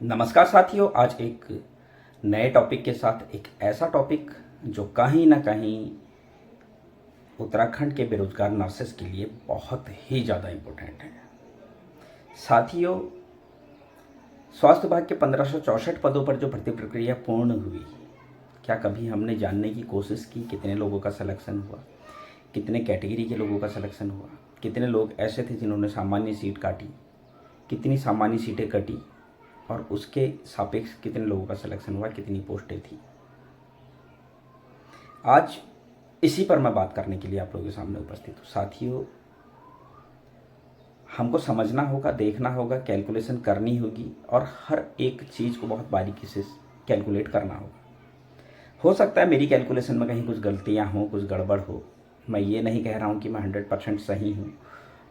नमस्कार साथियों, आज एक नए टॉपिक के साथ एक ऐसा टॉपिक जो कहीं ना कहीं उत्तराखंड के बेरोजगार नर्सेस के लिए बहुत ही ज़्यादा इम्पोर्टेंट है। साथियों, स्वास्थ्य विभाग के 1564 पदों पर जो भर्ती प्रक्रिया पूर्ण हुई, क्या कभी हमने जानने की कोशिश की कितने लोगों का सिलेक्शन हुआ, कितने कैटेगरी के लोगों का सिलेक्शन हुआ, कितने लोग ऐसे थे जिन्होंने सामान्य सीट काटी, कितनी सामान्य सीटें कटी और उसके सापेक्ष कितने लोगों का सिलेक्शन हुआ, कितनी पोस्टें थी। आज इसी पर मैं बात करने के लिए आप लोगों के सामने उपस्थित हूँ। साथियों, हमको समझना होगा, देखना होगा, कैलकुलेशन करनी होगी और हर एक चीज़ को बहुत बारीकी से कैलकुलेट करना होगा। हो सकता है मेरी कैलकुलेशन में कहीं कुछ गलतियाँ हों, कुछ गड़बड़ हो। मैं ये नहीं कह रहा हूँ कि मैं 100% सही हूँ,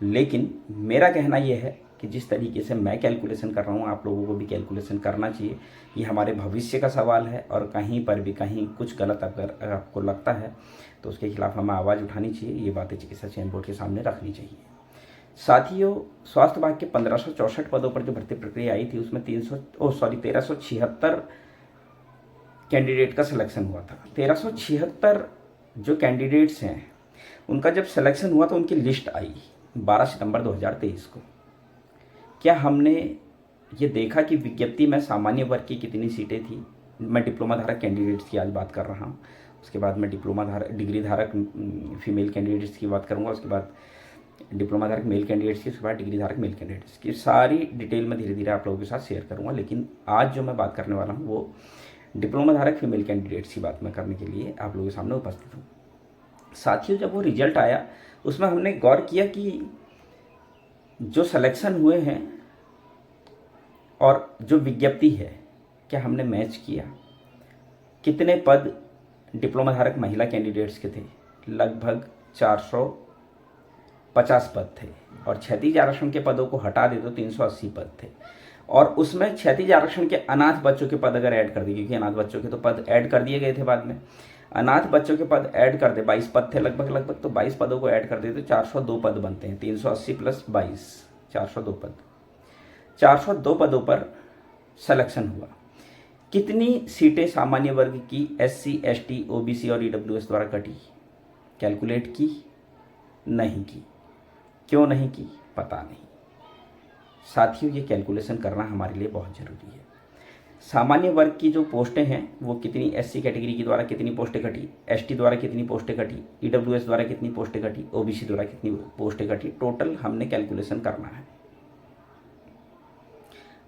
लेकिन मेरा कहना यह है कि जिस तरीके से मैं कैलकुलेशन कर रहा हूँ, आप लोगों को भी कैलकुलेशन करना चाहिए। ये हमारे भविष्य का सवाल है और कहीं पर भी कहीं कुछ गलत अगर आपको लगता है तो उसके खिलाफ हमें आवाज़ उठानी चाहिए। ये बातें चिकित्सा चयन बोर्ड के सामने रखनी चाहिए। साथियों, स्वास्थ्य विभाग के 1564 पदों पर जो भर्ती प्रक्रिया आई थी उसमें 1376 कैंडिडेट का सिलेक्शन हुआ था। 1376 जो कैंडिडेट्स हैं उनका जब सिलेक्शन हुआ तो उनकी लिस्ट आई 12 सितंबर 2023 को। क्या हमने ये देखा कि विज्ञप्ति में सामान्य वर्ग की कितनी सीटें थी? मैं डिप्लोमा धारक कैंडिडेट्स की आज बात कर रहा हूँ, उसके बाद मैं डिग्री धारक फीमेल कैंडिडेट्स की बात करूँगा, उसके बाद डिप्लोमा धारक मेल कैंडिडेट्स की, उसके बाद डिग्री धारक मेल कैंडिडेट्स की। सारी डिटेल में धीरे धीरे आप लोगों के साथ शेयर करूँगा, लेकिन आज जो मैं बात करने वाला हूँ वो डिप्लोमा धारक फीमेल कैंडिडेट्स की बात मैं करने के लिए आप लोगों के सामने उपस्थित हूँ। साथियों, जब वो रिजल्ट आया उसमें हमने गौर किया कि जो सिलेक्शन हुए हैं और जो विज्ञप्ति है, क्या हमने मैच किया? कितने पद डिप्लोमा धारक महिला कैंडिडेट्स के थे? लगभग 450 पद थे और क्षैतिज आरक्षण के पदों को हटा दे तो 380 पद थे। और उसमें क्षैतिज आरक्षण के अनाथ बच्चों के पद अगर ऐड कर दिए, क्योंकि अनाथ बच्चों के तो पद ऐड कर दिए गए थे बाद में, अनाथ बच्चों के पद ऐड कर दे, 22 पद थे लगभग, तो 22 पदों को ऐड कर दे तो 402 पद बनते हैं। 380 प्लस 22, 402 पद। 402 पदों पर सिलेक्शन हुआ। कितनी सीटें सामान्य वर्ग की SC, ST, OBC और EWS द्वारा कटी? कैलकुलेट की? नहीं की। क्यों नहीं की? पता नहीं। साथियों, ये कैलकुलेशन करना हमारे लिए बहुत ज़रूरी है। सामान्य वर्ग की जो पोस्टें हैं वो कितनी, SC कैटेगरी की द्वारा कितनी पोस्टें कटी, ST द्वारा कितनी पोस्टें कटी, EWS द्वारा कितनी पोस्टें कटी, OBC द्वारा कितनी पोस्टें कटी, टोटल हमने कैलकुलेशन करना है।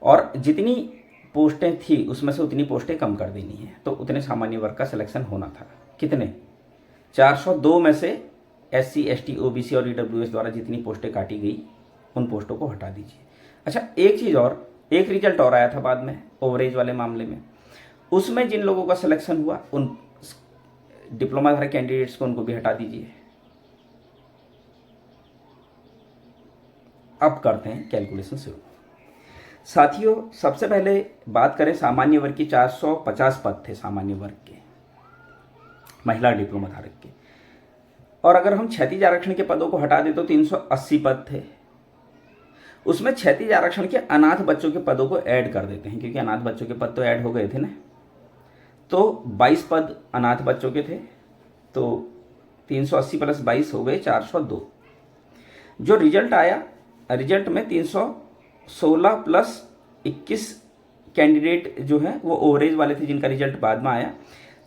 और जितनी पोस्टें थी उसमें से उतनी पोस्टें कम कर देनी है, तो उतने सामान्य वर्ग का सिलेक्शन होना था। कितने? 402 में से SC, ST, OBC और EWS द्वारा जितनी पोस्टें काटी गई उन पोस्टों को हटा दीजिए। अच्छा, एक चीज़ और, एक रिजल्ट और आया था बाद में ओवरेज वाले मामले में। उसमें जिन लोगों का सिलेक्शन हुआ उन डिप्लोमा धारक कैंडिडेट्स को उनको भी हटा दीजिए। अब करते हैं कैलकुलेशन शुरू। साथियों, सबसे पहले बात करें सामान्य वर्ग की। 450 पद थे सामान्य वर्ग के, महिला डिप्लोमा धारक के। और अगर हम क्षैतिज आरक्षण के पदों को हटा दें तो 380 पद थे। उसमें क्षैतिज आरक्षण के अनाथ बच्चों के पदों को ऐड कर देते हैं, क्योंकि अनाथ बच्चों के पद तो ऐड हो गए थे ना। तो 22 पद अनाथ बच्चों के थे, तो 380 प्लस 22 हो गए 402। जो रिजल्ट आया, रिजल्ट में 316 प्लस 21 कैंडिडेट जो है वो ओवरेज वाले थे जिनका रिजल्ट बाद में आया।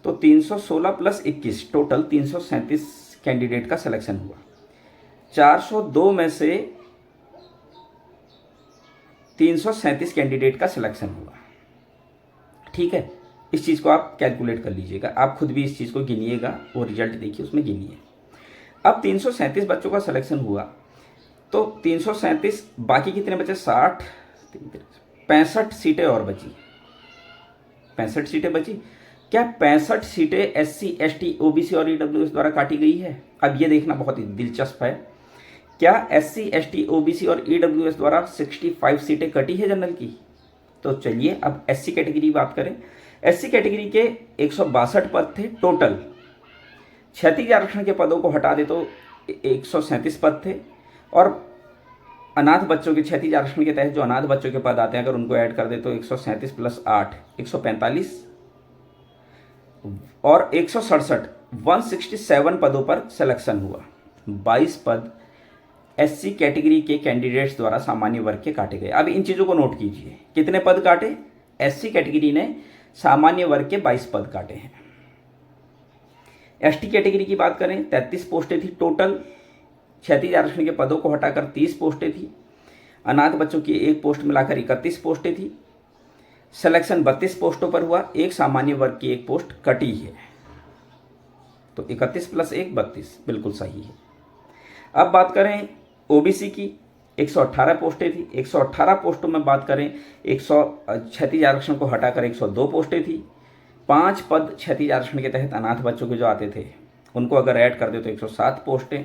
तो 316 प्लस 21 टोटल 337 कैंडिडेट का सिलेक्शन हुआ। 402 में से 337 कैंडिडेट का सिलेक्शन हुआ। ठीक है, इस चीज़ को आप कैलकुलेट कर लीजिएगा, आप खुद भी इस चीज़ को गिनिएगा, वो रिजल्ट देखिए उसमें गिनिए। अब 337 बच्चों का सिलेक्शन हुआ तो 337 बाकी कितने बचे? 60, 65 सीटें और बची। 65 सीटें बची। क्या 65 सीटें SC, ST, OBC और EWS द्वारा काटी गई है? अब ये देखना बहुत ही दिलचस्प है। क्या SC, ST, OBC और EWS द्वारा 65 सीटें कटी है जनरल की? तो चलिए अब SC कैटेगरी की बात करें। SC कैटेगरी के 162 पद थे टोटल। क्षैतिज आरक्षण के पदों को हटा दे तो 137 पद थे और अनाथ बच्चों के क्षैतिज आरक्षण के तहत जो अनाथ बच्चों के पद आते हैं अगर उनको ऐड कर दे तो 137 प्लस 8 145 और 167 167 पदों पर सिलेक्शन हुआ। 22 पद एससी कैटेगरी के कैंडिडेट्स द्वारा सामान्य वर्ग के काटे गए। अब इन चीज़ों को नोट कीजिए, कितने पद काटे? एससी कैटेगरी ने सामान्य वर्ग के 22 पद काटे हैं। एसटी कैटेगरी की बात करें 33 पोस्टें थी टोटल, क्षैतिज आरक्षण के पदों को हटाकर 30 पोस्टें थी, अनाथ बच्चों की एक पोस्ट मिलाकर 31 पोस्टें थी, सिलेक्शन 32 पोस्टों पर हुआ, एक सामान्य वर्ग की एक पोस्ट कटी है, तो 31 प्लस 1 32 बिल्कुल सही है। अब बात करें ओबीसी की, 118 पोस्टें थी, 118 पोस्टों में बात करें 100 क्षैतिज आरक्षण को हटाकर 102 पोस्टें थी, 5 पद क्षैतिज आरक्षण के तहत अनाथ बच्चों के जो आते थे उनको अगर ऐड कर दे तो 107 पोस्टें,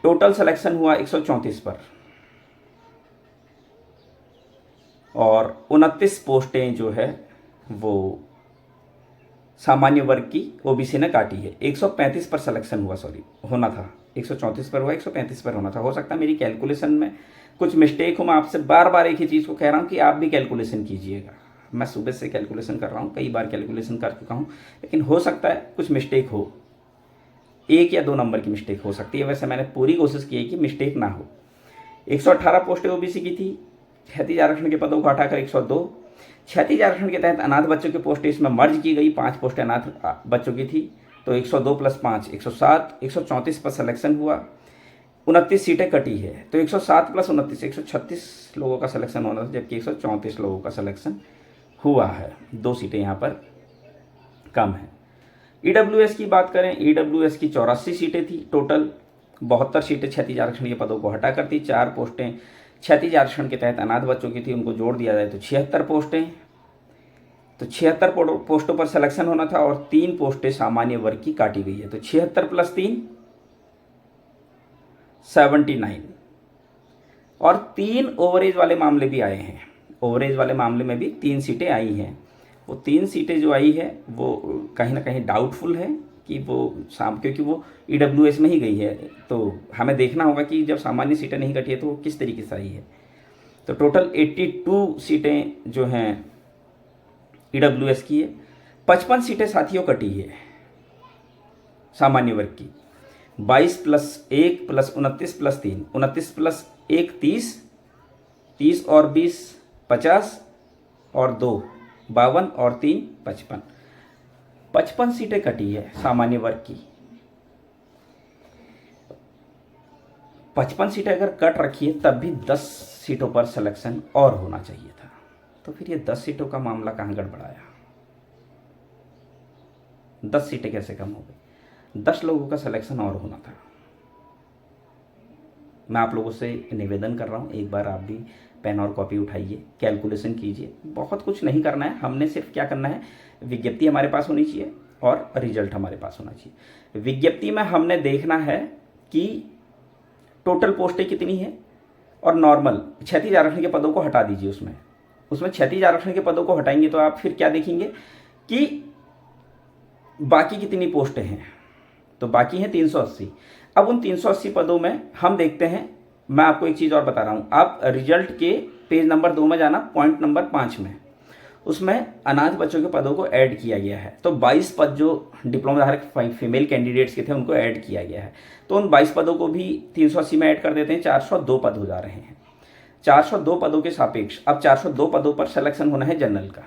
टोटल सिलेक्शन हुआ 134 पर और 29 पोस्टें जो है वो सामान्य वर्ग की ओबीसी ने काटी है। 135 पर सिलेक्शन हुआ, सॉरी होना था 134 पर हुआ, 135 पर होना था। हो सकता है मेरी कैलकुलेशन में कुछ मिस्टेक हो, मैं आपसे बार बार एक ही चीज़ को कह रहा हूँ कि आप भी कैलकुलेशन कीजिएगा। मैं सुबह से कैलकुलेशन कर रहा हूँ, कई बार कैलकुलेशन कर चुका हूँ, लेकिन हो सकता है कुछ मिस्टेक हो, 1 या 2 नंबर की मिस्टेक हो सकती है। वैसे मैंने पूरी कोशिश की है कि मिस्टेक ना हो। 118 पोस्टें ओबीसी की थी, क्षैतिज आरक्षण के पदों को हटाकर 102, क्षैतिज आरक्षण के तहत अनाथ बच्चों की पोस्टें इसमें मर्ज की गई, 5 पोस्टें अनाथ बच्चों की थी, तो 102 प्लस 5 107, 134 पर सिलेक्शन हुआ, 29 सीटें कटी है, तो 107 प्लस 29 136 लोगों का सिलेक्शन होना था, जबकि 134 लोगों का सिलेक्शन हुआ है, 2 सीटें यहाँ पर कम है। ईडब्ल्यूएस की बात करें, ईडब्ल्यूएस की 84 सीटें थी टोटल, 72 सीटें क्षैतिज आरक्षण के पदों को हटा कर थी, 4 पोस्टें क्षैतिज आरक्षण के तहत अनाथ बच्चों की थी, उनको जोड़ दिया जाए तो 76 पोस्टें, तो 76 पोस्टों पर सिलेक्शन होना था और 3 पोस्टें सामान्य वर्ग की काटी गई है, तो 76 प्लस 3 79 और 3 ओवरेज वाले मामले भी आए हैं। ओवरेज वाले मामले में भी 3 सीटें आई हैं। वो 3 सीटें जो आई है वो कहीं ना कहीं डाउटफुल है कि वो क्योंकि वो ईडब्ल्यूएस में ही गई है, तो हमें देखना होगा कि जब सामान्य सीटें नहीं कटी है तो वो किस तरीके से आई है। तो टोटल 82 सीटें जो हैं ईडब्ल्यूएस की है, 55 सीटें साथियों कटी है सामान्य वर्ग की, 22 प्लस 1 प्लस 29 प्लस 3 29 प्लस 1 30 30 और 20 50 और 2 52 और 3 55 55 सीटें कटी है सामान्य वर्ग की। 55 सीटें अगर कट रखी है तब भी 10 सीटों पर सिलेक्शन और होना चाहिए था, तो फिर ये 10 सीटों का मामला कहाँ गड़बड़ाया? 10 सीटें कैसे कम हो गई? 10 लोगों का सिलेक्शन और होना था। मैं आप लोगों से निवेदन कर रहा हूँ, एक बार आप भी पेन और कॉपी उठाइए, कैलकुलेशन कीजिए। बहुत कुछ नहीं करना है, हमने सिर्फ क्या करना है, विज्ञप्ति हमारे पास होनी चाहिए और रिजल्ट हमारे पास होना चाहिए। विज्ञप्ति में हमने देखना है कि टोटल पोस्टें कितनी है और नॉर्मल क्षैतिज आरक्षण के पदों को हटा दीजिए। उसमें क्षैतिज आरक्षण के पदों को हटाएंगे तो आप फिर क्या देखेंगे कि बाकी कितनी पोस्टें हैं, तो बाकी हैं 380। अब उन 380 पदों में हम देखते हैं, मैं आपको एक चीज़ और बता रहा हूँ, आप रिजल्ट के पेज नंबर 2 में जाना, पॉइंट नंबर 5 में, उसमें अनाथ बच्चों के पदों को ऐड किया गया है। तो 22 पद जो डिप्लोमा धारक फीमेल कैंडिडेट्स के थे उनको ऐड किया गया है, तो उन 22 पदों को भी 380 में ऐड कर देते हैं, 402 पद हो जा रहे हैं। 402 पदों के सापेक्ष अब 402 पदों पर सिलेक्शन होना है जनरल का।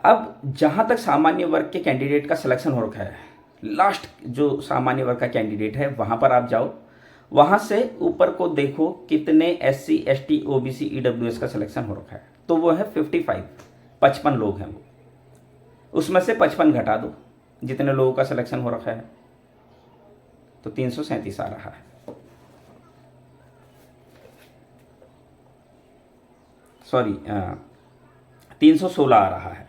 अब जहां तक सामान्य वर्ग के कैंडिडेट का सिलेक्शन हो रखा है, लास्ट जो सामान्य वर्ग का कैंडिडेट है वहां पर आप जाओ, वहां से ऊपर को देखो कितने एससी एसटी ओबीसी ईडब्ल्यूएस का सिलेक्शन हो रखा है, तो वो है 55 लोग हैं वो, उसमें से 55 घटा दो जितने लोगों का सिलेक्शन हो रखा है, तो 337 आ रहा है। सॉरी 316 आ रहा है,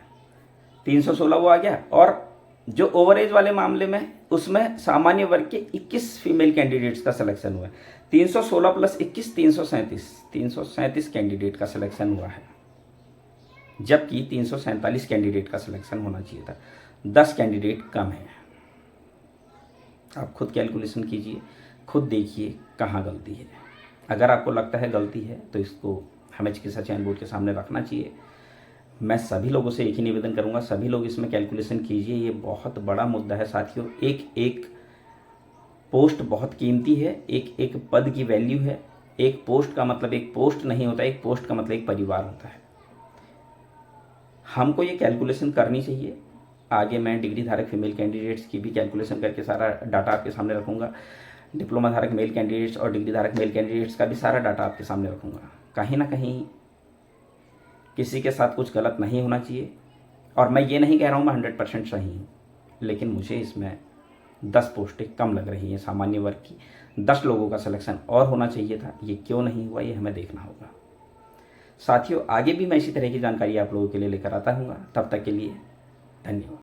316 वो आ गया। और जो ओवरेज वाले मामले में उसमें सामान्य वर्ग के 21 फीमेल कैंडिडेट्स का सिलेक्शन हुआ है, 316 प्लस 21 337 कैंडिडेट का सिलेक्शन हुआ है, जबकि 347 कैंडिडेट का सिलेक्शन होना चाहिए था। 10 कैंडिडेट कम है। आप खुद कैलकुलेशन कीजिए, खुद देखिए कहाँ गलती है। अगर आपको लगता है गलती है तो इसको हमें चिकित्सा चयन बोर्ड के सामने रखना चाहिए। मैं सभी लोगों से एक ही निवेदन करूंगा, सभी लोग इसमें कैलकुलेशन कीजिए। ये बहुत बड़ा मुद्दा है साथियों। एक एक पोस्ट बहुत कीमती है, एक एक पद की वैल्यू है। एक पोस्ट का मतलब एक पोस्ट नहीं होता, एक पोस्ट का मतलब एक परिवार होता है। हमको ये कैलकुलेशन करनी चाहिए। आगे मैं डिग्री धारक फीमेल कैंडिडेट्स की भी कैलकुलेशन करके सारा डाटा आपके सामने रखूंगा। डिप्लोमा धारक मेल कैंडिडेट्स और डिग्री धारक मेल कैंडिडेट्स का भी सारा डाटा आपके सामने रखूंगा। कहीं ना कहीं किसी के साथ कुछ गलत नहीं होना चाहिए। और मैं ये नहीं कह रहा हूँ मैं 100% सही हूँ, लेकिन मुझे इसमें 10 पोस्टें कम लग रही हैं सामान्य वर्ग की। 10 लोगों का सिलेक्शन और होना चाहिए था, ये क्यों नहीं हुआ ये हमें देखना होगा। साथियों, आगे भी मैं इसी तरह की जानकारी आप लोगों के लिए लेकर आता हूँगा। तब तक के लिए धन्यवाद।